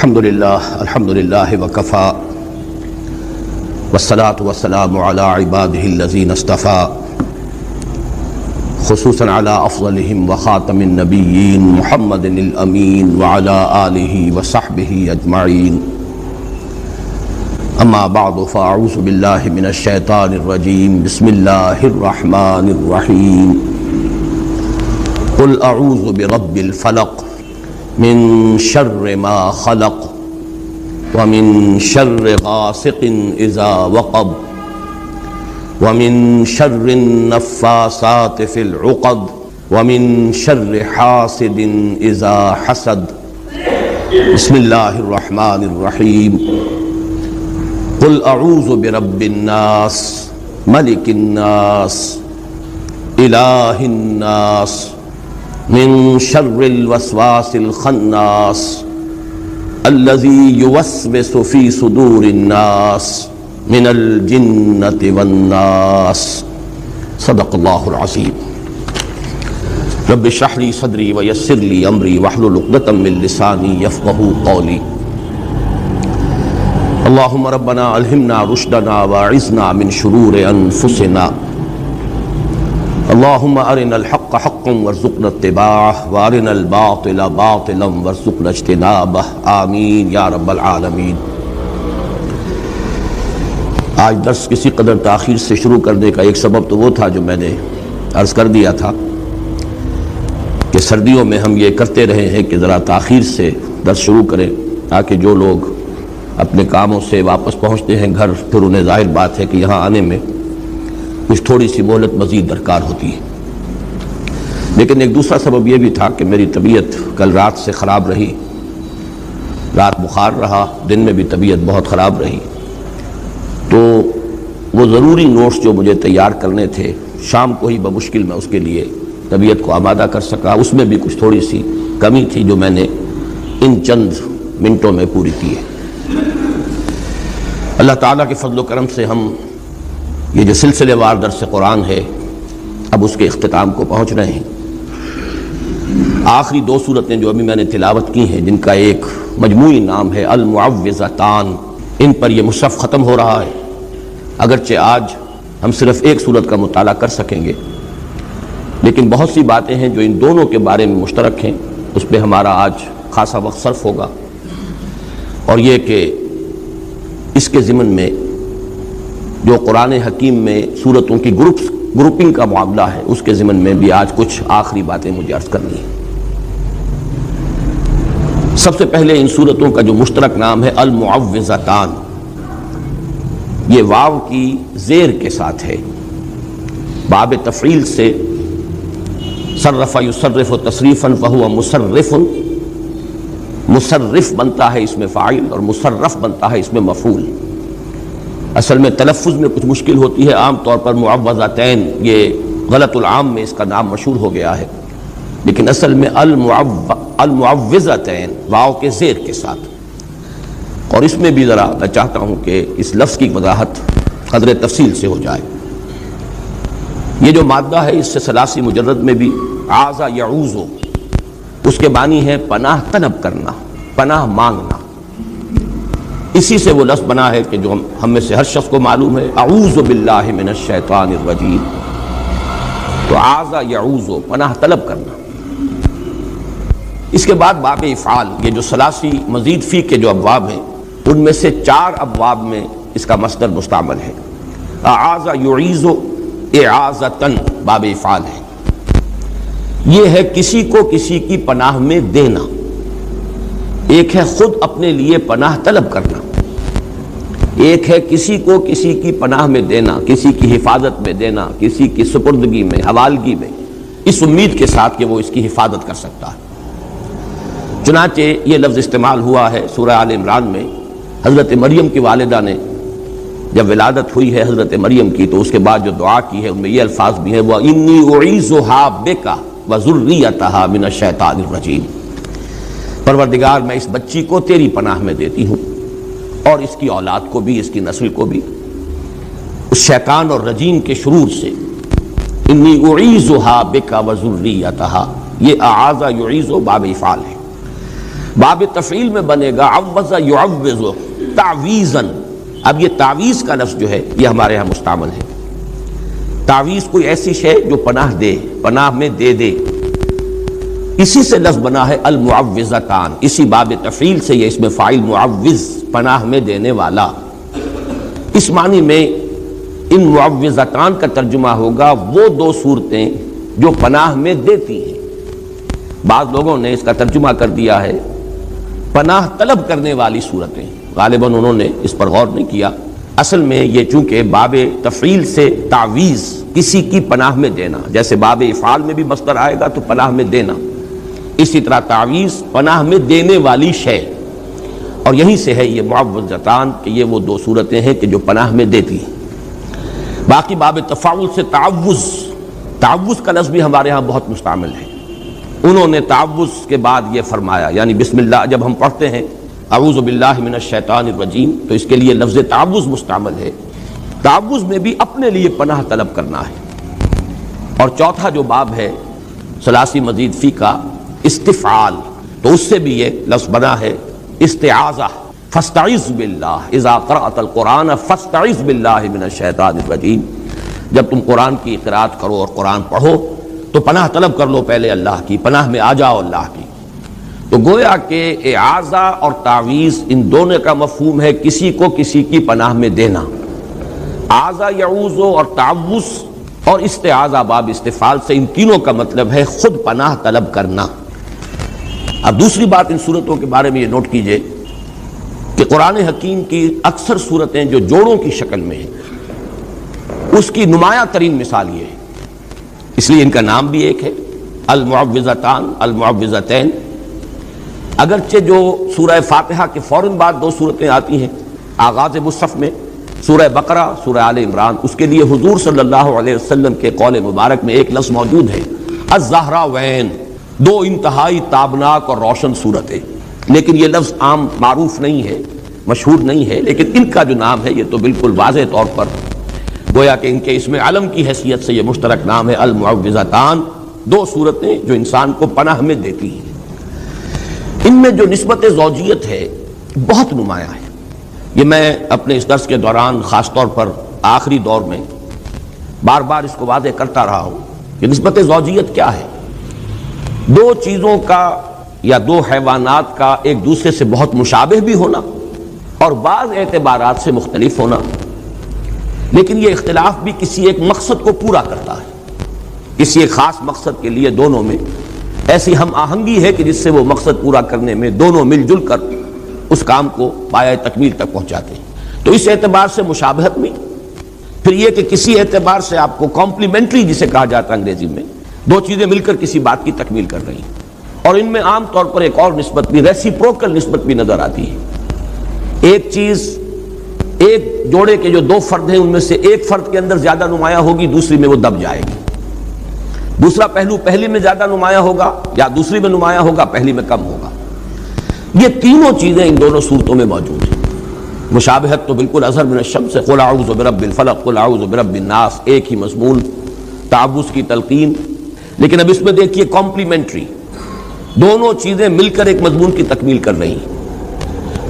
الحمد لله وكفى والصلاة والسلام على عباده الذين اصطفى خصوصا على أفضلهم وخاتم النبيين محمد الأمين وعلى آله وصحبه أجمعين. أما بعد فأعوذ بالله من الشيطان الرجيم. بسم الله الرحمن الرحيم. قل أعوذ برب الفلق من شر ما خلق ومن شر غاسق إذا وقب ومن شر النفاثات في العقد ومن شر حاسد إذا حسد. بسم الله الرحمن الرحيم. قل أعوذ برب الناس ملك الناس إله الناس من شر الوسواس الخناس الذي يوسوس في صدور الناس من الجنة والناس. صدق الله العظيم. رب اشرح لي صدري ويسر لي أمري واحلل عقدة من لساني يفقهوا قولي. اللهم ربنا ألهمنا رشدنا واعذنا من شرور أنفسنا. اللهم أرنا الحق حقا وارزقنا اتباعه وأرنا الباطل باطلا وارزقنا اجتنابه. آمین یا رب العالمین. آج درس کسی قدر تاخیر سے شروع کرنے کا ایک سبب تو وہ تھا جو میں نے عرض کر دیا تھا کہ سردیوں میں ہم یہ کرتے رہے ہیں کہ ذرا تاخیر سے درس شروع کریں تاکہ جو لوگ اپنے کاموں سے واپس پہنچتے ہیں گھر پھر انہیں ظاہر بات ہے کہ یہاں آنے میں کچھ تھوڑی سی مہلت مزید درکار ہوتی ہے. لیکن ایک دوسرا سبب یہ بھی تھا کہ میری طبیعت کل رات سے خراب رہی. رات بخار رہا، دن میں بھی طبیعت بہت خراب رہی. تو وہ ضروری نوٹس جو مجھے تیار کرنے تھے شام کو ہی بمشکل میں اس کے لیے طبیعت کو آمادہ کر سکا. اس میں بھی کچھ تھوڑی سی کمی تھی جو میں نے ان چند منٹوں میں پوری کی ہے. اللہ تعالیٰ کے فضل و کرم سے ہم یہ جو سلسلے وار درس قرآن ہے اب اس کے اختتام کو پہنچ رہے ہیں. آخری دو صورتیں جو ابھی میں نے تلاوت کی ہیں جن کا ایک مجموعی نام ہے المعوذتان، ان پر یہ مصحف ختم ہو رہا ہے. اگرچہ آج ہم صرف ایک صورت کا مطالعہ کر سکیں گے لیکن بہت سی باتیں ہیں جو ان دونوں کے بارے میں مشترک ہیں، اس پہ ہمارا آج خاصا وقت صرف ہوگا. اور یہ کہ اس کے ضمن میں جو قرآن حکیم میں صورتوں کی گروپنگ کا معاملہ ہے اس کے ضمن میں بھی آج کچھ آخری باتیں مجھے عرض کرنی ہیں. سب سے پہلے ان صورتوں کا جو مشترک نام ہے المعوذتان، یہ واو کی زیر کے ساتھ ہے. باب تفعیل سے صرف یصرف تصریفا فہو مصرف، مصرف بنتا ہے اس میں فاعل اور مصرف بنتا ہے اس میں مفعول. اصل میں تلفظ میں کچھ مشکل ہوتی ہے. عام طور پر معوذتین یہ غلط العام میں اس کا نام مشہور ہو گیا ہے، لیکن اصل میں المعوذتین واو کے زیر کے ساتھ. اور اس میں بھی ذرا میں چاہتا ہوں کہ اس لفظ کی وضاحت قدر تفصیل سے ہو جائے. یہ جو مادہ ہے اس سے ثلاثی مجرد میں بھی عاذ یعوذ، اس کے معنی ہے پناہ طلب کرنا، پناہ مانگنا. اسی سے وہ لفظ بنا ہے کہ جو ہم میں سے ہر شخص کو معلوم ہے، اعوذ باللہ من الشیطان الرجیم. تو عاذ یعوذ پناہ طلب کرنا. اس کے بعد باب افعال، یہ جو ثلاثی مزید فی کے جو ابواب ہیں ان میں سے 4 ابواب میں اس کا مصدر مستعمل ہے. اعاذ یعیذ اعاذتن باب افعال ہے. یہ ہے کسی کو کسی کی پناہ میں دینا. ایک ہے خود اپنے لیے پناہ طلب کرنا، ایک ہے کسی کو کسی کی پناہ میں دینا، کسی کی حفاظت میں دینا، کسی کی سپردگی میں، حوالگی میں، اس امید کے ساتھ کہ وہ اس کی حفاظت کر سکتا ہے. چنانچہ یہ لفظ استعمال ہوا ہے سورہ آل عمران میں. حضرت مریم کی والدہ نے جب ولادت ہوئی ہے حضرت مریم کی تو اس کے بعد جو دعا کی ہے ان میں یہ الفاظ بھی ہیں وَإِنِّي أُعِيذُهَا بِكَ وَذُرِّيَّتَهَا مِنَ الشَّيْطَانِ الرَّجِيمِ. پروردگار میں اس بچی کو تیری پناہ میں دیتی ہوں اور اس کی اولاد کو بھی، اس کی نسل کو بھی اس شیطان اور رجیم کے شرور سے. انی اعیذها بک وذریتها، یہ اعاذ یعیذ باب افعال ہے. باب تفعیل میں بنے گا عوض یعوض تعویزاً. اب یہ تعویز کا لفظ جو ہے یہ ہمارے ہاں مستعمل ہے. تعویز کوئی ایسی شے جو پناہ دے، پناہ میں دے دے، اسی سے لفظ بنا ہے المعوذتان. اسی باب تفعیل سے یہ اس میں فاعل معوذ، پناہ میں دینے والا. اس معنی میں ان معوذتان کا ترجمہ ہوگا وہ دو صورتیں جو پناہ میں دیتی ہیں. بعض لوگوں نے اس کا ترجمہ کر دیا ہے پناہ طلب کرنے والی صورتیں. غالباً انہوں نے اس پر غور نہیں کیا. اصل میں یہ چونکہ باب تفعیل سے تعویز کسی کی پناہ میں دینا، جیسے باب افعال میں بھی مصدر آئے گا تو پناہ میں دینا، اسی طرح تعویز پناہ میں دینے والی شے. اور یہیں سے ہے یہ معوذتان کہ یہ وہ دو صورتیں ہیں کہ جو پناہ میں دیتی ہیں. باقی باب تفاعل سے تعوذ، تعوذ کا لفظ بھی ہمارے ہاں بہت مستعمل ہے. انہوں نے تعوذ کے بعد یہ فرمایا، یعنی بسم اللہ جب ہم پڑھتے ہیں اعوذ باللہ من الشیطان الرجیم تو اس کے لیے لفظ تعوذ مستعمل ہے. تعوذ میں بھی اپنے لیے پناہ طلب کرنا ہے. اور چوتھا جو باب ہے ثلاثی مزید فی کا استفعال، تو اس سے بھی یہ لفظ بنا ہے استعاذہ. فاستعذ باللہ اذا قرأت القرآن فاستعذ باللہ من الشیطان الرجیم. جب تم قرآن کی قرأت کرو اور قرآن پڑھو تو پناہ طلب کر لو پہلے اللہ کی، پناہ میں آ جاؤ اللہ کی. تو گویا کہ اعاذہ اور تعویذ ان دونوں کا مفہوم ہے کسی کو کسی کی پناہ میں دینا. اعاذہ یعوذ اور تعوذ اور استعاذہ باب استفعال سے ان تینوں کا مطلب ہے خود پناہ طلب کرنا. اب دوسری بات ان صورتوں کے بارے میں یہ نوٹ کیجئے کہ قرآن حکیم کی اکثر صورتیں جو جوڑوں کی شکل میں ہیں اس کی نمایاں ترین مثال یہ ہے، اس لیے ان کا نام بھی ایک ہے المعوذتان المعوذتین. اگرچہ جو سورہ فاتحہ کے فوراً بعد دو صورتیں آتی ہیں آغاز مصحف میں، سورہ بقرہ، سورہ آل عمران، اس کے لیے حضور صلی اللہ علیہ وسلم کے قول مبارک میں ایک لفظ موجود ہے الزہراوین، دو انتہائی تابناک اور روشن صورتیں. لیکن یہ لفظ عام معروف نہیں ہے، مشہور نہیں ہے، لیکن ان کا جو نام ہے یہ تو بالکل واضح طور پر گویا کہ ان کے اسم علم کی حیثیت سے یہ مشترک نام ہے المعوذتان، دو صورتیں جو انسان کو پناہ میں دیتی ہیں. ان میں جو نسبت زوجیت ہے بہت نمایاں ہے. یہ میں اپنے اس درس کے دوران خاص طور پر آخری دور میں بار بار اس کو واضح کرتا رہا ہوں کہ نسبت زوجیت کیا ہے. دو چیزوں کا یا دو حیوانات کا ایک دوسرے سے بہت مشابہ بھی ہونا اور بعض اعتبارات سے مختلف ہونا، لیکن یہ اختلاف بھی کسی ایک مقصد کو پورا کرتا ہے. کسی ایک خاص مقصد کے لیے دونوں میں ایسی ہم آہنگی ہے کہ جس سے وہ مقصد پورا کرنے میں دونوں مل جل کر اس کام کو پایہ تکمیل تک پہنچاتے ہیں. تو اس اعتبار سے مشابہت میں، پھر یہ کہ کسی اعتبار سے آپ کو کمپلیمنٹری جسے کہا جاتا ہے انگریزی میں، دو چیزیں مل کر کسی بات کی تکمیل کر رہی ہیں. اور ان میں عام طور پر ایک اور نسبت بھی، ریسیپروکل نسبت بھی نظر آتی ہے. ایک چیز ایک جوڑے کے جو دو فرد ہیں ان میں سے ایک فرد کے اندر زیادہ نمایاں ہوگی، دوسری میں وہ دب جائے گی. دوسرا پہلو پہلی میں زیادہ نمایاں ہوگا یا دوسری میں نمایاں ہوگا، پہلی میں کم ہوگا. یہ تینوں چیزیں ان دونوں صورتوں میں موجود ہیں. مشابہت تو بالکل اظہر من الشمس، قل اعوذ برب الفلق، قل اعوذ برب الناس، ایک ہی مضمون، تعوذ کی تلقین. لیکن اب اس میں دیکھیے کمپلیمنٹری، دونوں چیزیں مل کر ایک مضمون کی تکمیل کر رہی ہیں.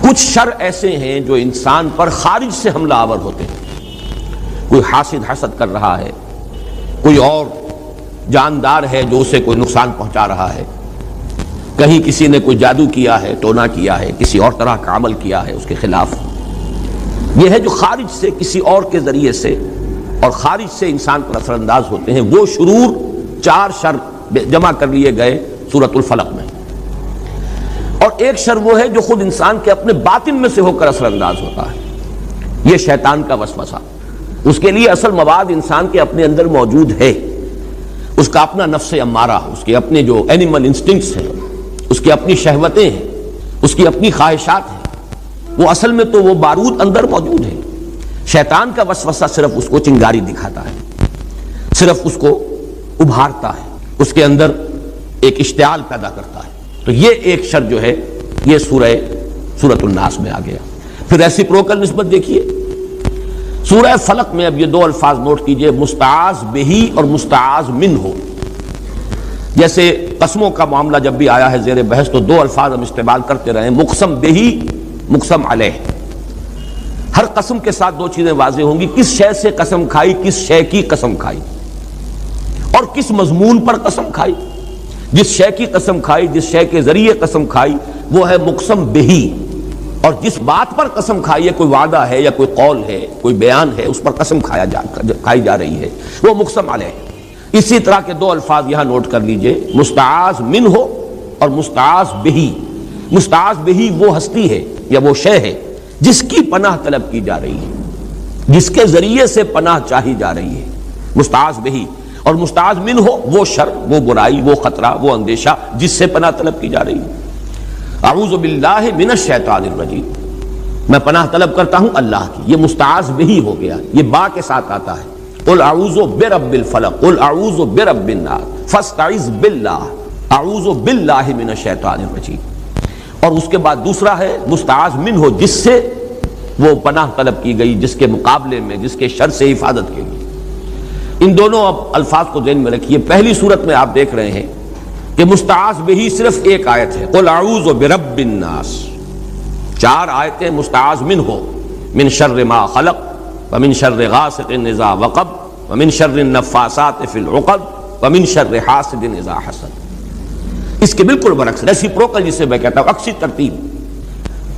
کچھ شر ایسے ہیں جو انسان پر خارج سے حملہ آور ہوتے ہیں. کوئی حاسد حسد کر رہا ہے، کوئی اور جاندار ہے جو اسے کوئی نقصان پہنچا رہا ہے، کہیں کسی نے کوئی جادو کیا ہے، ٹونا کیا ہے، کسی اور طرح کا عمل کیا ہے اس کے خلاف. یہ ہے جو خارج سے کسی اور کے ذریعے سے اور خارج سے انسان پر اثر انداز ہوتے ہیں. وہ شرور، چار شر جمع کر لیے گئے سورۃ الفلق میں. اور ایک شر وہ ہے جو خود انسان کے اپنے باطن میں سے ہو کر اثر انداز ہوتا ہے، یہ شیطان کا وسوسہ. اس کے لیے اصل مواد انسان کے اپنے اندر موجود ہے. اس کا اپنا نفس امارہ، اس کے اپنے جو اینیمل انسٹنکٹس ہیں، اس کی اپنی شہوتیں ہیں، اس کی اپنی خواہشات ہیں، وہ اصل میں تو وہ بارود اندر موجود ہے. شیطان کا وسوسہ صرف اس کو چنگاری دکھاتا ہے، صرف اس کو ابھارتا ہے، اس کے اندر ایک اشتعال پیدا کرتا ہے. تو یہ ایک شر جو ہے یہ سورۃ الناس میں آ گیا. پھر ریسیپروکل نسبت دیکھیے سورہ فلق میں. اب یہ دو الفاظ نوٹ کیجئے، مستعاذ بہی اور مستعاذ منہ. جیسے قسموں کا معاملہ جب بھی آیا ہے زیر بحث تو دو الفاظ ہم استعمال کرتے رہے، مقسم بہی، مقسم علیہ۔ ہر قسم کے ساتھ دو چیزیں واضح ہوں گی، کس شے سے قسم کھائی، کس شے کی قسم کھائی، اور کس مضمون پر قسم کھائی۔ جس شے کی قسم کھائی، جس شے کے ذریعے قسم کھائی، وہ ہے مقسم بہی، اور جس بات پر قسم کھائی ہے، کوئی وعدہ ہے یا کوئی قول ہے، کوئی بیان ہے، اس پر قسم کھائی جا رہی ہے، وہ مقسم علیہ۔ اسی طرح کے دو الفاظ یہاں نوٹ کر لیجئے، مستعاذ منہ اور مستعاذ بہی۔ مستعاذ بہی وہ ہستی ہے یا وہ شے ہے جس کی پناہ طلب کی جا رہی ہے، جس کے ذریعے سے پناہ چاہی جا رہی ہے، مستعاذ بہی۔ اور مستعاذ منہ وہ شر، وہ برائی، وہ خطرہ، وہ اندیشہ جس سے پناہ طلب کی جا رہی ہے۔ اعوذ باللہ من الشیطان الرجیم، میں پناہ طلب کرتا ہوں اللہ کی، یہ مستعاذ بہی ہو گیا، یہ با کے ساتھ آتا ہے۔ قل اعوذ برب الفلق، قل اعوذ برب الناس، فاستعذ باللہ، اعوذ باللہ من الشیطان الرجیم۔ اور اس کے بعد دوسرا ہے مستعاذ منہ، جس سے وہ پناہ طلب کی گئی، جس کے مقابلے میں، جس کے شر سے حفاظت کے لیے۔ ان دونوں اب الفاظ کو ذہن میں رکھیے۔ پہلی صورت میں آپ دیکھ رہے ہیں کہ مستعاذ بہی صرف ایک آیت ہے، قل اعوذ برب الناس۔ 4 آیتیں مستعاذ منہ، من شر ما خلق، ومن شر غاسق اذا وقب، ومن شر النفاثات فی العقد، ومن شر حاسد اذا حسد۔ اس کے بالکل برعکس، ریسیپروکل جسے میں کہتا ہوں، عکسی ترتیب۔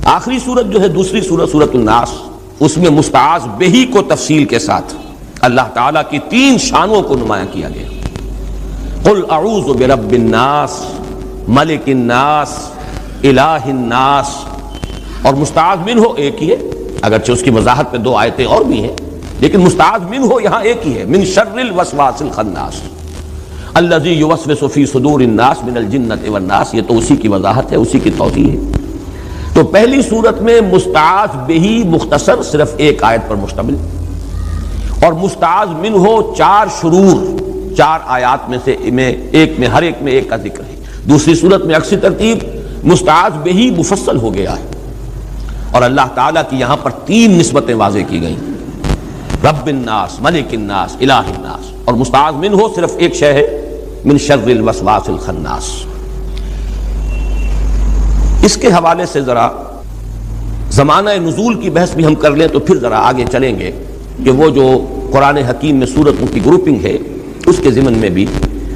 آخری صورت جو ہے دوسری صورت، سورۃ الناس، اس میں مستعاذ بہی کو تفصیل کے ساتھ اللہ تعالیٰ کی 3 شانوں کو نمایاں کیا گیا۔ قل اعوذ برب الناس، ملک الناس، الہ الناس۔ اور مستعاذ منہ ایک ہی ہے، اگرچہ اس کی وضاحت میں 2 آیتیں اور بھی ہیں، لیکن مستعاذ منہ یہاں ایک ہی ہے، من شر الوسواس الخناس الذی یوسوس فی صدور الناس من الجنۃ والناس۔ یہ تو اسی کی وضاحت ہے، اسی کی توضیح ہے۔ تو پہلی صورت میں مستعاذ بہی مختصر صرف ایک آیت پر مشتمل، اور مستعاذ منہ 4 شرور، 4 آیات میں سے ہر ایک میں ایک کا ذکر ہے۔ دوسری صورت میں عکسی ترتیب مستعاذ بہی مفصل ہو گیا ہے، اور اللہ تعالیٰ کی یہاں پر 3 نسبتیں واضح کی گئیں، رب الناس، ملک الناس، الہ الناس۔ اور مستعاذ منہ صرف ایک شے ہے، من شر الوسواس الخناس۔ اس کے حوالے سے ذرا زمانہ نزول کی بحث بھی ہم کر لیں تو پھر ذرا آگے چلیں گے، کہ وہ جو قرآن حکیم میں سورتوں کی گروپنگ ہے اس کے ضمن میں بھی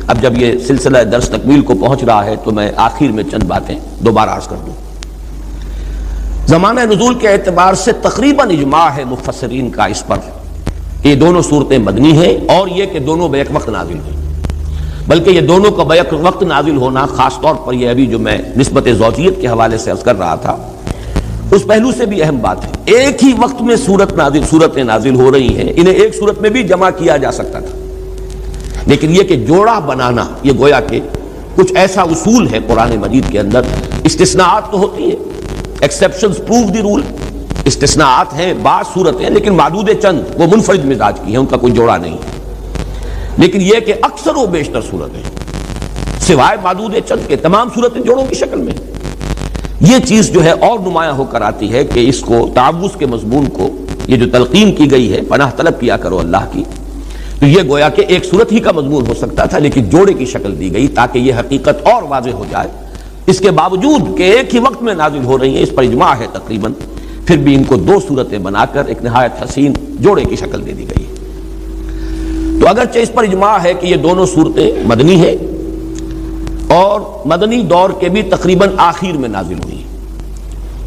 اب جب یہ سلسلہ درس تکمیل کو پہنچ رہا ہے تو میں آخر میں چند باتیں دوبارہ عرض کر دوں۔ زمانہ نزول کے اعتبار سے تقریباً اجماع ہے مفسرین کا اس پر کہ یہ دونوں صورتیں مدنی ہیں، اور یہ کہ دونوں بیک وقت نازل ہوئی، بلکہ یہ دونوں کا بیک وقت نازل ہونا خاص طور پر یہ ابھی جو میں نسبت زوجیت کے حوالے سے عرض کر رہا تھا اس پہلو سے بھی اہم بات ہے۔ ایک ہی وقت میں صورتیں نازل ہو رہی ہیں، انہیں ایک صورت میں بھی جمع کیا جا سکتا تھا، لیکن یہ کہ جوڑا بنانا یہ گویا کہ کچھ ایسا اصول ہے قرآن مجید کے اندر۔ استثناءات تو ہوتی ہیں، ایکسیپشنز پروو دی رول، استثناءات ہیں، بعض صورتیں، لیکن معدود چند وہ منفرد مزاج کی ہیں، ان کا کوئی جوڑا نہیں ہے۔ لیکن یہ کہ اکثر و بیشتر صورتیں سوائے معدود چند کے تمام صورتیں جوڑوں کی شکل میں، یہ چیز جو ہے اور نمایاں ہو کر آتی ہے کہ اس کو تعوذ کے مضمون کو، یہ جو تلقین کی گئی ہے پناہ طلب کیا کرو اللہ کی، تو یہ گویا کہ ایک صورت ہی کا مضمون ہو سکتا تھا، لیکن جوڑے کی شکل دی گئی تاکہ یہ حقیقت اور واضح ہو جائے۔ اس کے باوجود کہ ایک ہی وقت میں نازل ہو رہی ہیں، اس پر اجماع ہے تقریباً، پھر بھی ان کو 2 صورتیں بنا کر ایک نہایت حسین جوڑے کی شکل دے دی گئی ہے۔ تو اگرچہ اس پر اجماع ہے کہ یہ دونوں صورتیں مدنی ہیں، اور مدنی دور کے بھی تقریباً آخر میں نازل ہوئی،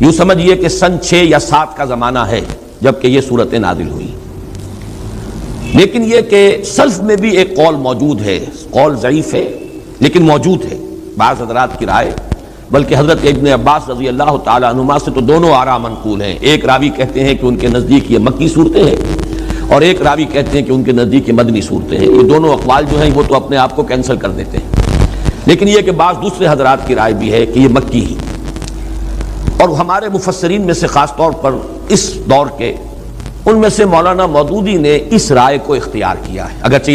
یوں سمجھیے کہ سن 6 یا 7 کا زمانہ ہے جبکہ یہ صورتیں نازل ہوئی۔ لیکن یہ کہ سلف میں بھی ایک قول موجود ہے، قول ضعیف ہے لیکن موجود ہے، بعض حضرات کی رائے، بلکہ حضرت ابن عباس رضی اللہ تعالیٰ عنہما سے تو دونوں آراء منقول ہیں۔ ایک راوی کہتے ہیں کہ ان کے نزدیک یہ مکی صورتیں ہیں، اور ایک راوی کہتے ہیں کہ ان کے نزدیک یہ مدنی صورتیں ہیں۔ یہ دونوں اقوال جو ہیں وہ تو اپنے آپ کو کینسل کر دیتے ہیں، لیکن یہ کہ بعض دوسرے حضرات کی رائے بھی ہے کہ یہ مکی ہی۔ اور ہمارے مفسرین میں سے خاص طور پر اس دور کے ان میں سے مولانا مودودی نے اس رائے کو اختیار کیا ہے، اگرچہ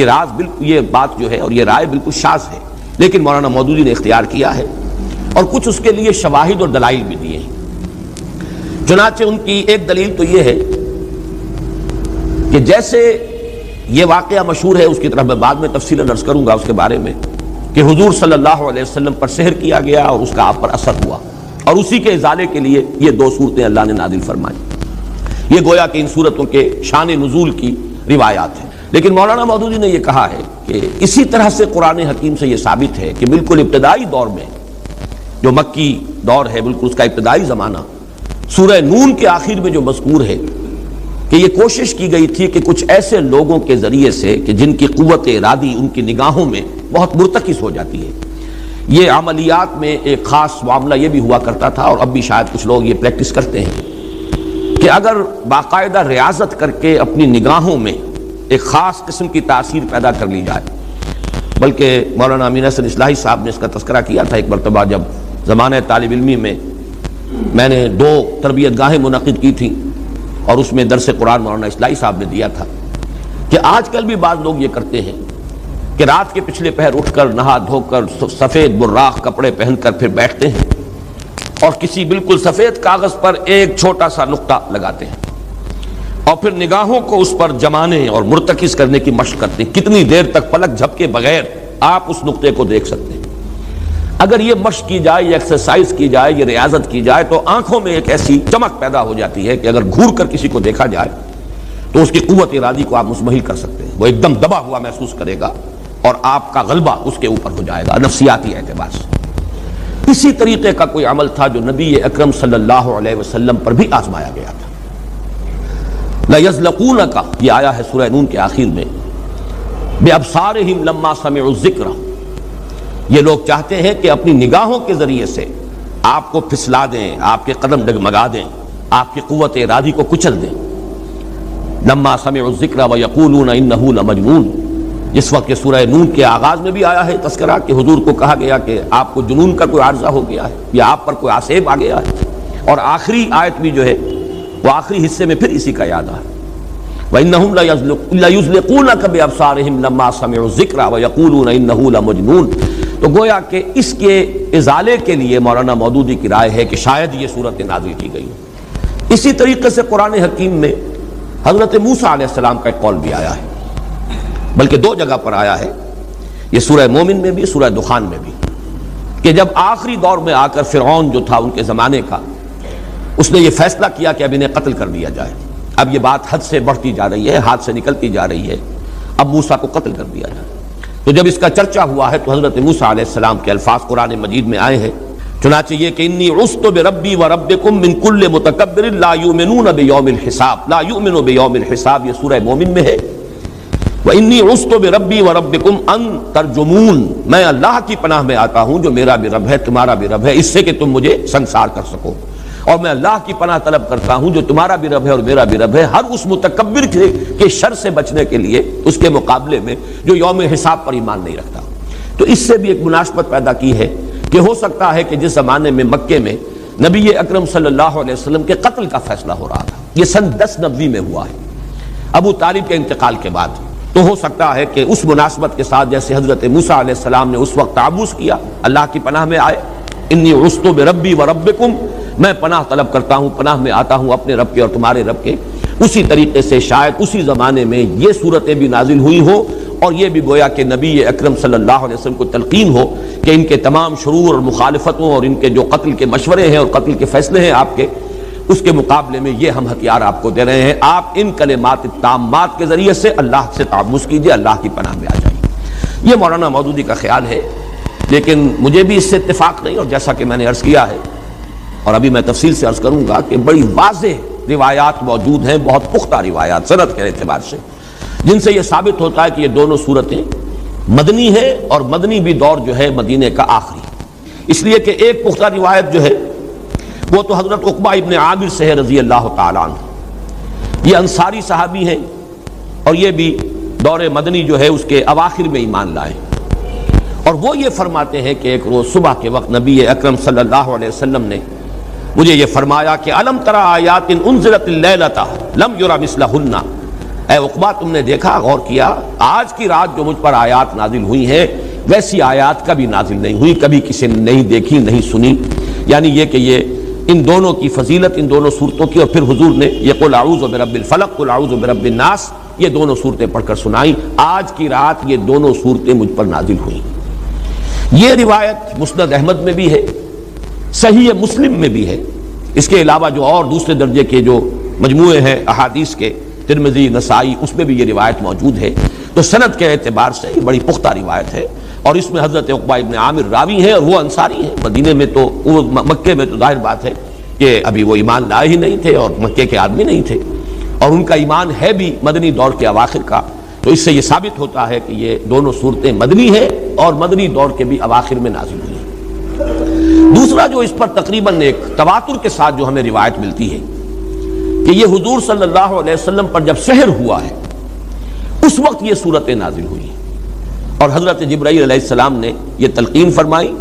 یہ بات جو ہے اور یہ رائے بالکل شاذ ہے، لیکن مولانا مودودی نے اختیار کیا ہے، اور کچھ اس کے لیے شواہد اور دلائل بھی دیے ہیں۔ چنانچہ ان کی ایک دلیل تو یہ ہے کہ جیسے یہ واقعہ مشہور ہے، اس کی طرف میں بعد میں تفصیلاً عرض کروں گا اس کے بارے میں، کہ کہ حضور صلی اللہ علیہ وسلم پر سحر کیا گیا اور اس کا آپ پر اثر ہوا، اور اسی کے ازالے کے لیے یہ دو صورتیں اللہ نے نازل فرمائی۔ یہ گویا کہ ان صورتوں کے شان نزول کی روایات ہیں۔ لیکن مولانا مودودی نے یہ کہا ہے کہ اسی طرح سے قرآن حکیم سے یہ ثابت ہے کہ بالکل ابتدائی دور میں، جو مکی دور ہے، بالکل اس کا ابتدائی زمانہ، سورہ نون کے آخر میں جو مذکور ہے کہ یہ کوشش کی گئی تھی کہ کچھ ایسے لوگوں کے ذریعے سے کہ جن کی قوت ارادی ان کی نگاہوں میں بہت مرتکز ہو جاتی ہے، یہ عملیات میں ایک خاص معاملہ یہ بھی ہوا کرتا تھا، اور اب بھی شاید کچھ لوگ یہ پریکٹس کرتے ہیں کہ اگر باقاعدہ ریاضت کر کے اپنی نگاہوں میں ایک خاص قسم کی تاثیر پیدا کر لی جائے، بلکہ مولانا امین حسن اصلاحی صاحب نے اس کا تذکرہ کیا تھا ایک مرتبہ جب زمانہ طالب علمی میں نے 2 تربیت گاہیں منعقد کی تھیں، اور اس میں درس قرآن مولانا اصلاحی صاحب نے دیا تھا کہ آج کل بھی بعض لوگ یہ کرتے ہیں کہ رات کے پچھلے پہر اٹھ کر نہا دھو کر سفید براق کپڑے پہن کر پھر بیٹھتے ہیں اور کسی بالکل سفید کاغذ پر ایک چھوٹا سا نقطہ لگاتے ہیں اور پھر نگاہوں کو اس پر جمانے اور مرتکز کرنے کی مشق کرتے ہیں۔ کتنی دیر تک پلک جھپکے بغیر آپ اس نقطے کو دیکھ سکتے ہیں۔ اگر یہ مشق کی جائے، یہ ایکسرسائز کی جائے، یہ ریاضت کی جائے تو آنکھوں میں ایک ایسی چمک پیدا ہو جاتی ہے کہ اگر گھور کر کسی کو دیکھا جائے تو اس کی قوت ارادی کو آپ مزمحل کر سکتے ہیں، وہ ایک دم دبا ہوا محسوس کرے گا اور آپ کا غلبہ اس کے اوپر ہو جائے گا نفسیاتی اعتبار سے۔ اسی طریقے کا کوئی عمل تھا جو نبی اکرم صلی اللہ علیہ وسلم پر بھی آزمایا گیا تھا۔ لَيَزْلَقُونَكَ یہ آیا ہے سورہ نون کے آخر میں، بِأَبْصَارِهِمْ لَمَّا سَمِعُوا الذِّكْرَ، یہ لوگ چاہتے ہیں کہ اپنی نگاہوں کے ذریعے سے آپ کو پھسلا دیں، آپ کے قدم ڈگمگا دیں، آپ کی قوت ارادی کو کچل دیں۔ لما سمعوا الذکر ویقولون انہ لمجنون، جس وقت کہ سورہ نون کے آغاز میں بھی آیا ہے تذکرہ کہ حضور کو کہا گیا کہ آپ کو جنون کا کوئی عارضہ ہو گیا ہے یا آپ پر کوئی آسیب آ گیا ہے، اور آخری آیت بھی جو ہے وہ آخری حصے میں پھر اسی کا یاد آیا، وَإِنَّهُمْ لَيُزْلِقُونَكَ بِأَبْصَارِهِمْ لَمَّا سَمِعُوا الذِّكْرَ وَيَقُولُونَ إِنَّهُ لَمَجْنُونٌ۔ تو گویا کہ اس کے ازالے کے لیے مولانا مودودی کی رائے ہے کہ شاید یہ صورت نازل کی گئی ہو۔ اسی طریقے سے قرآن حکیم میں حضرت موسیٰ علیہ السلام کا ایک قول بھی آیا ہے، بلکہ 2 جگہ پر آیا ہے، یہ سورہ مومن میں بھی، سورہ دخان میں بھی، کہ جب آخری دور میں آ کر فرعون جو تھا ان کے زمانے کا، اس نے یہ فیصلہ کیا کہ اب انہیں قتل کر دیا جائے، اب یہ بات حد سے بڑھتی جا رہی ہے، ہاتھ سے نکلتی جا رہی ہے، اب موسیٰ کو قتل کر دیا جائے۔ تو جب اس کا چرچا ہوا ہے تو حضرت موسیٰ علیہ السلام کے الفاظ قرآن مجید میں آئے ہیں، چنانچہ یہ کہ انی عصت بربی وربکم من کل متکبر لا یؤمنون بیوم الحساب، لا یؤمن بیوم الحساب، یہ سورہ مومن میں ہے۔ وانی عصت بربی وربکم ان ترجمون، میں اللہ کی پناہ میں آتا ہوں جو میرا بھی رب ہے تمہارا بھی رب ہے، اس سے کہ تم مجھے سنسار کر سکو، اور میں اللہ کی پناہ طلب کرتا ہوں جو تمہارا بھی رب ہے اور میرا بھی رب ہے، ہر اس متکبر کے شر سے بچنے کے لیے، اس کے مقابلے میں جو یوم حساب پر ایمان نہیں رکھتا۔ تو اس سے بھی ایک مناسبت پیدا کی ہے کہ ہو سکتا ہے کہ جس زمانے میں مکے میں نبی اکرم صلی اللہ علیہ وسلم کے قتل کا فیصلہ ہو رہا تھا، یہ سن 1090 میں ہوا ہے ابو طالب کے انتقال کے بعد، تو ہو سکتا ہے کہ اس مناسبت کے ساتھ جیسے حضرت موسیٰ علیہ السلام نے اس وقت تعوذ کیا، اللہ کی پناہ میں آئے، انی عصت بربی وربکم، میں پناہ طلب کرتا ہوں، پناہ میں آتا ہوں اپنے رب کے اور تمہارے رب کے، اسی طریقے سے شاید اسی زمانے میں یہ صورتیں بھی نازل ہوئی ہوں، اور یہ بھی گویا کہ نبی اکرم صلی اللہ علیہ وسلم کو تلقین ہو کہ ان کے تمام شرور اور مخالفتوں اور ان کے جو قتل کے مشورے ہیں اور قتل کے فیصلے ہیں آپ کے، اس کے مقابلے میں یہ ہم ہتھیار آپ کو دے رہے ہیں، آپ ان کلمات التامات کے ذریعے سے اللہ سے تعوذ کیجئے، اللہ کی پناہ میں آ جائیے۔ یہ مولانا مودودی کا خیال ہے، لیکن مجھے بھی اس سے اتفاق نہیں، اور جیسا کہ میں نے عرض کیا ہے اور ابھی میں تفصیل سے عرض کروں گا کہ بڑی واضح روایات موجود ہیں، بہت پختہ روایات سند کے اعتبار سے، جن سے یہ ثابت ہوتا ہے کہ یہ دونوں صورتیں مدنی ہے، اور مدنی بھی دور جو ہے مدینے کا آخری، اس لیے کہ ایک پختہ روایت جو ہے وہ تو حضرت عقبہ ابن عامر سے ہے رضی اللہ تعالیٰ عنہ، یہ انصاری صحابی ہیں اور یہ بھی دور مدنی جو ہے اس کے اواخر میں ایمان لائے، اور وہ یہ فرماتے ہیں کہ ایک روز صبح کے وقت نبی اکرم صلی اللہ علیہ وسلم نے مجھے یہ فرمایا کہ الم تری آیات انزلت اللیلۃ لم یری مثلہن، اے عقبہ تم نے دیکھا، غور کیا، آج کی رات جو مجھ پر آیات نازل ہوئی ہیں ویسی آیات کبھی نازل نہیں ہوئی، کبھی کسی نے نہیں دیکھی نہیں سنی، یعنی یہ کہ یہ ان دونوں کی فضیلت ان دونوں صورتوں کی، اور پھر حضور نے یہ قل اعوذ برب الفلق قل اعوذ برب الناس یہ دونوں صورتیں پڑھ کر سنائیں، آج کی رات یہ دونوں صورتیں مجھ پر نازل ہوئیں۔ یہ روایت مسند احمد میں بھی ہے، صحیح مسلم میں بھی ہے، اس کے علاوہ جو اور دوسرے درجے کے جو مجموعے ہیں احادیث کے، ترمذی، نسائی، اس میں بھی یہ روایت موجود ہے۔ تو سند کے اعتبار سے یہ بڑی پختہ روایت ہے، اور اس میں حضرت عقبہ ابن عامر راوی ہیں، اور وہ انصاری ہیں۔ مدینے میں تو مکے میں تو ظاہر بات ہے کہ ابھی وہ ایمان لائے ہی نہیں تھے اور مکے کے آدمی نہیں تھے، اور ان کا ایمان ہے بھی مدنی دور کے اواخر کا۔ تو اس سے یہ ثابت ہوتا ہے کہ یہ دونوں صورتیں مدنی ہیں اور مدنی دور کے بھی اواخر میں نازل ہوئی ہیں۔ دوسرا جو اس پر تقریباً ایک تواتر کے ساتھ جو ہمیں روایت ملتی ہے کہ یہ حضور صلی اللہ علیہ وسلم پر جب سحر ہوا ہے اس وقت یہ صورتیں نازل ہوئی ہیں، اور حضرت جبرائیل علیہ السلام نے یہ تلقین فرمائی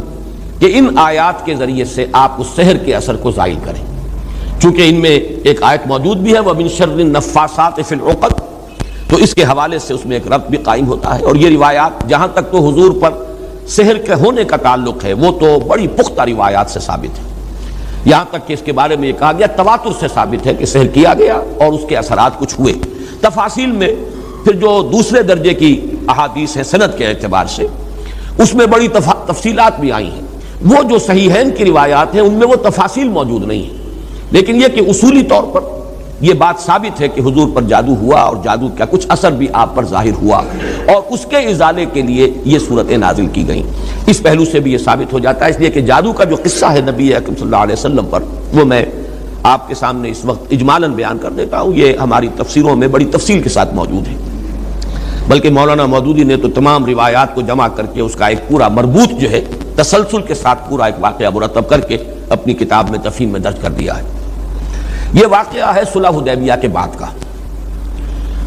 کہ ان آیات کے ذریعے سے آپ اس سحر کے اثر کو زائل کریں، چونکہ ان میں ایک آیت موجود بھی ہے وَمِن شَرِّ النَّفَّاثَاتِ فِي الْعُقَدِ، تو اس کے حوالے سے اس میں ایک ربط بھی قائم ہوتا ہے۔ اور یہ روایات جہاں تک تو حضور پر سحر کے ہونے کا تعلق ہے وہ تو بڑی پختہ روایات سے ثابت ہے، یہاں تک کہ اس کے بارے میں یہ کہا گیا تواتر سے ثابت ہے کہ سحر کیا گیا اور اس کے اثرات کچھ ہوئے۔ تفاصیل میں پھر جو دوسرے درجے کی احادیث ہیں سند کے اعتبار سے اس میں بڑی تفصیلات بھی آئی ہیں، وہ جو صحیحین کی روایات ہیں ان میں وہ تفاصیل موجود نہیں ہیں، لیکن یہ کہ اصولی طور پر یہ بات ثابت ہے کہ حضور پر جادو ہوا اور جادو کا کچھ اثر بھی آپ پر ظاہر ہوا، اور اس کے ازالے کے لیے یہ صورتیں نازل کی گئیں۔ اس پہلو سے بھی یہ ثابت ہو جاتا ہے، اس لیے کہ جادو کا جو قصہ ہے نبی اکرم صلی اللہ علیہ وسلم پر وہ میں آپ کے سامنے اس وقت اجمالاً بیان کر دیتا ہوں، یہ ہماری تفسیروں میں بڑی تفصیل کے ساتھ موجود ہے، بلکہ مولانا مودودی نے تو تمام روایات کو جمع کر کے اس کا ایک پورا مربوط جو ہے تسلسل کے ساتھ پورا ایک واقعہ مرتب کر کے اپنی کتاب میں تفہیم میں درج کر دیا ہے۔ یہ واقعہ ہے صلح حدیبیہ کے بعد کا۔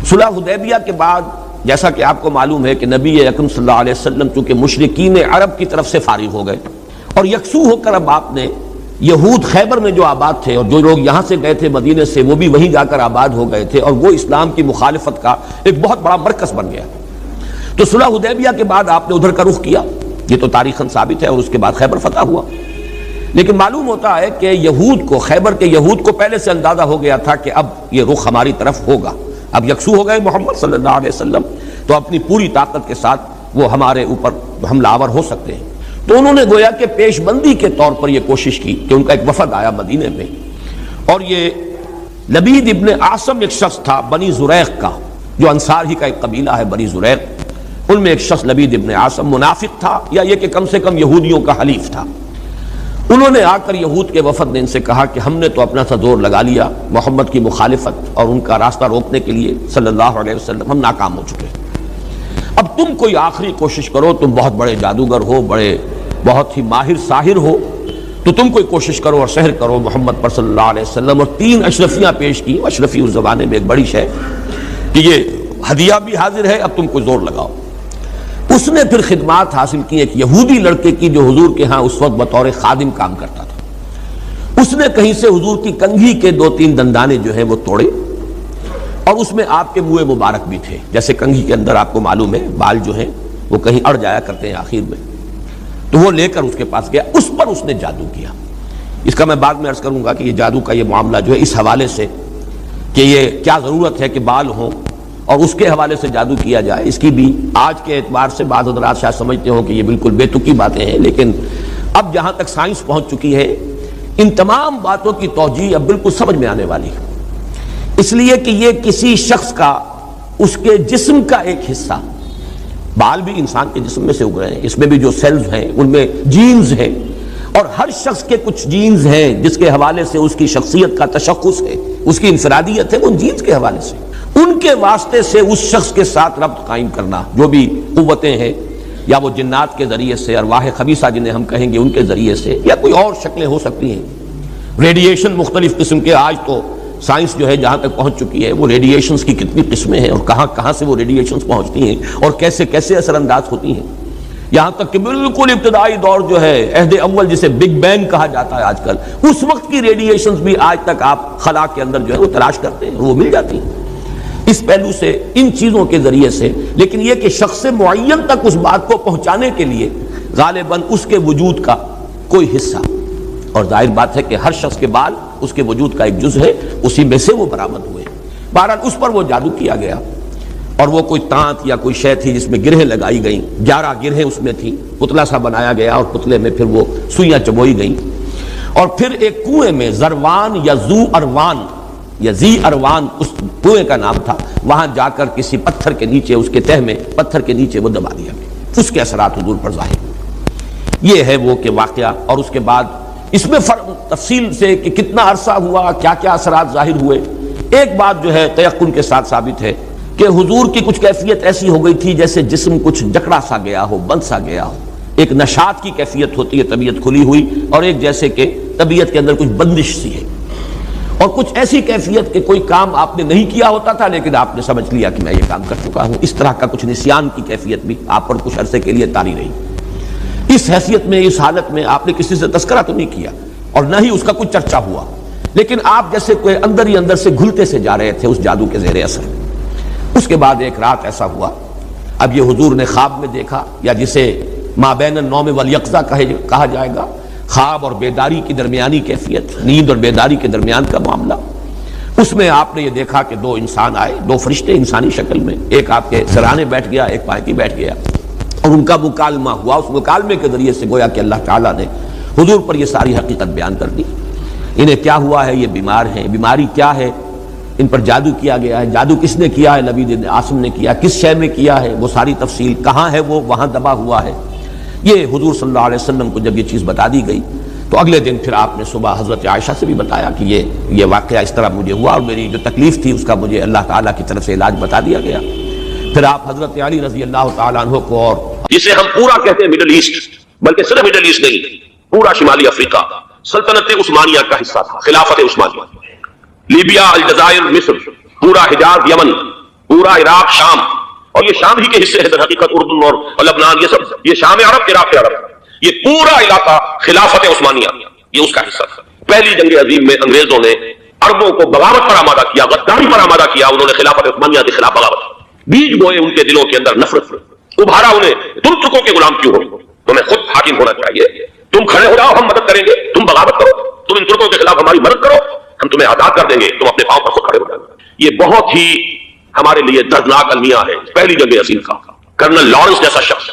صلح حدیبیہ کے بعد جیسا کہ آپ کو معلوم ہے کہ نبی اکرم صلی اللہ علیہ وسلم چونکہ مشرکین عرب کی طرف سے فارغ ہو گئے اور یکسو ہو کر اب آپ نے یہود خیبر میں جو آباد تھے اور جو لوگ یہاں سے گئے تھے مدینے سے وہ بھی وہیں جا کر آباد ہو گئے تھے، اور وہ اسلام کی مخالفت کا ایک بہت بڑا مرکز بن گیا۔ تو صلح حدیبیہ کے بعد آپ نے ادھر کا رخ کیا، یہ تو تاریخاً ثابت ہے، اور اس کے بعد خیبر فتح ہوا۔ لیکن معلوم ہوتا ہے کہ یہود کو، خیبر کے یہود کو پہلے سے اندازہ ہو گیا تھا کہ اب یہ رخ ہماری طرف ہوگا، اب یکسو ہو گئے محمد صلی اللہ علیہ وسلم، تو اپنی پوری طاقت کے ساتھ وہ ہمارے اوپر حملہ آور ہو سکتے ہیں۔ تو انہوں نے گویا کہ پیش بندی کے طور پر یہ کوشش کی کہ ان کا ایک وفد آیا مدینے میں، اور یہ لبید ابن عاصم ایک شخص تھا بنی زریق کا، جو انصار ہی کا ایک قبیلہ ہے بنی زریق، ان میں ایک شخص لبید ابن عاصم منافق تھا، یا یہ کہ کم سے کم یہودیوں کا حلیف تھا۔ انہوں نے آ کر یہود کے وفد نے ان سے کہا کہ ہم نے تو اپنا سا زور لگا لیا محمد کی مخالفت اور ان کا راستہ روکنے کے لیے صلی اللہ علیہ وسلم، ہم ناکام ہو چکے، اب تم کوئی آخری کوشش کرو، تم بہت بڑے جادوگر ہو، بہت ہی ماہر ساحر ہو، تو تم کوئی کوشش کرو اور سحر کرو محمد پر صلی اللہ علیہ وسلم۔ اور 3 اشرفیاں پیش کی، اشرفی اس زمانے میں ایک بڑی شے کہ یہ ہدیہ بھی حاضر ہے، اب تم کوئی زور لگاؤ۔ اس نے پھر خدمات حاصل کی ایک یہودی لڑکے کی جو حضور کے ہاں اس وقت بطور خادم کام کرتا تھا، اس نے کہیں سے حضور کی کنگھی کے 2-3 دندانے جو ہیں وہ توڑے، اور اس میں آپ کے منہ مبارک بھی تھے، جیسے کنگھی کے اندر آپ کو معلوم ہے بال جو ہیں وہ کہیں اڑ جایا کرتے ہیں آخر میں، تو وہ لے کر اس کے پاس گیا، اس پر اس نے جادو کیا۔ اس کا میں بعد میں عرض کروں گا کہ یہ جادو کا یہ معاملہ جو ہے اس حوالے سے کہ یہ کیا ضرورت ہے کہ بال ہوں اور اس کے حوالے سے جادو کیا جائے، اس کی بھی آج کے اعتبار سے بعض حضرات شاید سمجھتے ہوں کہ یہ بالکل بے تکی باتیں ہیں، لیکن اب جہاں تک سائنس پہنچ چکی ہے ان تمام باتوں کی توجیہ اب بالکل سمجھ میں آنے والی ہے، اس لیے کہ یہ کسی شخص کا اس کے جسم کا ایک حصہ، بال بھی انسان کے جسم میں سے اگ رہے ہیں، اس میں بھی جو سیلز ہیں ان میں جینز ہیں، اور ہر شخص کے کچھ جینز ہیں جس کے حوالے سے اس کی شخصیت کا تشخص ہے، اس کی انفرادیت ہے، ان جینز کے حوالے سے ان کے واسطے سے اس شخص کے ساتھ ربط قائم کرنا، جو بھی قوتیں ہیں یا وہ جنات کے ذریعے سے، ارواح خبیثہ جنہیں ہم کہیں گے ان کے ذریعے سے، یا کوئی اور شکلیں ہو سکتی ہیں، ریڈیشن مختلف قسم کے، آج تو سائنس جو ہے جہاں تک پہنچ چکی ہے وہ ریڈیشنز کی کتنی قسمیں ہیں اور کہاں کہاں سے وہ ریڈیشنز پہنچتی ہیں اور کیسے کیسے اثر انداز ہوتی ہیں، یہاں تک کہ بالکل ابتدائی دور جو ہے عہد اول جسے بگ بینگ کہا جاتا ہے آج کل، اس وقت کی ریڈیشنز بھی آج تک آپ خلا کے اندر جو ہے وہ تلاش کرتے ہیں، وہ مل جاتی ہیں۔ اس پہلو سے ان چیزوں کے ذریعے سے، لیکن یہ کہ شخص معین تک اس بات کو پہنچانے کے لیے غالباً اس کے وجود کا کوئی حصہ، اور ظاہر بات ہے کہ ہر شخص کے بال اس کے وجود کا ایک جز ہے، اسی میں سے وہ برآمد ہوئے، بہرحال اس پر وہ جادو کیا گیا، اور وہ کوئی تانت یا کوئی شے تھی جس میں گرہیں لگائی گئیں، 11 گرہیں اس میں تھیں، پتلا سا بنایا گیا اور پتلے میں پھر وہ سوئیاں چبوئی گئیں، اور پھر ایک کنویں میں زروان یا زو اروان یا زی اروان اس کنویں کا نام تھا، وہاں جا کر کسی پتھر کے نیچے، اس کے تہ میں پتھر کے نیچے وہ دبا دیا گیا، اس کے اثرات حضور پر ظاہر ہوئے۔ یہ ہے وہ کہ واقعہ، اور اس کے بعد اس میں تفصیل سے کہ کتنا عرصہ ہوا، کیا کیا اثرات ظاہر ہوئے۔ ایک بات جو ہے تیقن کے ساتھ ثابت ہے کہ حضور کی کچھ کیفیت ایسی ہو گئی تھی جیسے جسم کچھ جکڑا سا گیا ہو، بند سا گیا ہو، ایک نشاط کی کیفیت ہوتی ہے، طبیعت کھلی ہوئی، اور ایک جیسے کہ طبیعت کے اندر کچھ بندش سی ہے، اور کچھ ایسی کیفیت کہ کوئی کام آپ نے نہیں کیا ہوتا تھا لیکن آپ نے سمجھ لیا کہ میں یہ کام کر چکا ہوں، اس طرح کا کچھ نسیان کی کیفیت بھی آپ پر کچھ عرصے کے لیے طاری رہی۔ اس حیثیت میں، اس حالت میں آپ نے کسی سے تذکرہ تو نہیں کیا اور نہ ہی اس کا کچھ چرچا ہوا، لیکن آپ جیسے کوئی اندر ہی اندر سے گھلتے سے جا رہے تھے اس جادو کے زیر اثر۔ اس کے بعد ایک رات ایسا ہوا، اب یہ حضور نے خواب میں دیکھا، یا جسے ما بین النوم والیقظہ کہا جائے گا، خواب اور بیداری کی درمیانی کیفیت، نیند اور بیداری کے درمیان کا معاملہ۔ اس میں آپ نے یہ دیکھا کہ 2 انسان آئے، 2 فرشتے انسانی شکل میں، ایک آپ کے سرانے بیٹھ گیا، ایک پائیں بیٹھ گیا، اور ان کا مکالمہ ہوا۔ اس مکالمے کے ذریعے سے گویا کہ اللہ تعالیٰ نے حضور پر یہ ساری حقیقت بیان کر دی۔ انہیں کیا ہوا ہے، یہ بیمار ہیں، بیماری کیا ہے، ان پر جادو کیا گیا ہے، جادو کس نے کیا ہے، نبی عاصم نے کیا، کس شے میں کیا ہے، وہ ساری تفصیل، کہاں ہے وہ، وہاں دبا ہوا ہے۔ یہ حضور صلی اللہ علیہ وسلم کو جب یہ چیز بتا دی گئی تو اگلے دن پھر آپ نے صبح حضرت عائشہ سے بھی بتایا کہ یہ واقعہ اس طرح مجھے ہوا، اور میری جو تکلیف تھی اس کا مجھے اللہ تعالیٰ کی طرف سے علاج بتا دیا گیا۔ پھر آپ حضرت علی رضی اللہ تعالیٰ عنہ کو، اور جسے ہم پورا کہتے ہیں مڈل ایسٹ، بلکہ صرف مڈل ایسٹ نہیں، پورا شمالی افریقہ سلطنت عثمانیہ کا حصہ تھا، خلافت عثمانیہ، لیبیا، الجزائر، مصر، پورا حجاز، یمن، پورا عراق، شام، اور یہ شام ہی کے حصے ہیں در حقیقت، اردن اور لبنان، یہ سب یہ شام عرب، عراق عرب، یہ پورا علاقہ خلافت عثمانیہ یہ اس کا حصہ تھا۔ پہلی جنگ عظیم میں انگریزوں نے عربوں کو بغاوت پر آمادہ کیا، غداری پر آمادہ کیا، انہوں نے خلافت عثمانیہ کے خلاف بغاوت، بیج بوئے ان کے دلوں کے اندر نفرت، ابھارا انہیں، تم ترکوں کے غلام کیوں ہو، تمہیں خود حاکم ہونا چاہیے، تم کھڑے ہو جاؤ، ہم مدد کریں گے، تم بغاوت کرو، تم ان ترکوں کے خلاف ہماری مدد کرو، ہم تمہیں آزاد کر دیں گے، تم اپنے پاؤں پر خود کھڑے ہو جاؤ۔ یہ بہت ہی ہمارے لیے دردناک المیہ ہے پہلی جنگ عظیم کا۔ کرنل لارنس جیسا شخص